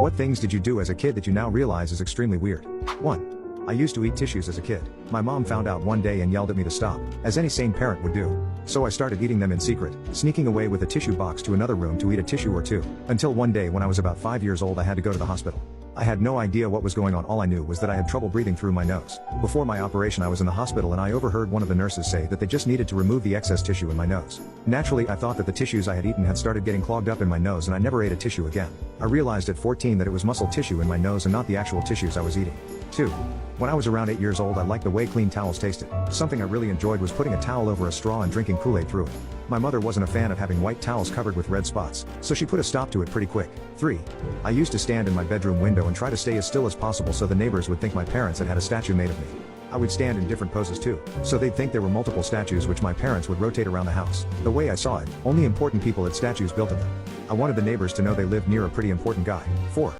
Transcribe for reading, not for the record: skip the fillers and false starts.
What things did you do as a kid that you now realize is extremely weird? 1. I used to eat tissues as a kid. My mom found out one day and yelled at me to stop, as any sane parent would do. So I started eating them in secret, sneaking away with a tissue box to another room to eat a tissue or two. Until one day when I was about 5 years old I had to go to the hospital. I had no idea what was going on. All I knew was that I had trouble breathing through my nose. Before my operation I was in the hospital and I overheard one of the nurses say that they just needed to remove the excess tissue in my nose. Naturally I thought that the tissues I had eaten had started getting clogged up in my nose and I never ate a tissue again. I realized at 14 that it was muscle tissue in my nose and not the actual tissues I was eating. 2. When I was around 8 years old I liked the way clean towels tasted. Something I really enjoyed was putting a towel over a straw and drinking Kool-Aid through it. My mother wasn't a fan of having white towels covered with red spots, so she put a stop to it pretty quick. 3. I used to stand in my bedroom window and try to stay as still as possible so the neighbors would think my parents had had a statue made of me. I would stand in different poses too, so they'd think there were multiple statues which my parents would rotate around the house. The way I saw it, only important people had statues built of them. I wanted the neighbors to know they lived near a pretty important guy. 4.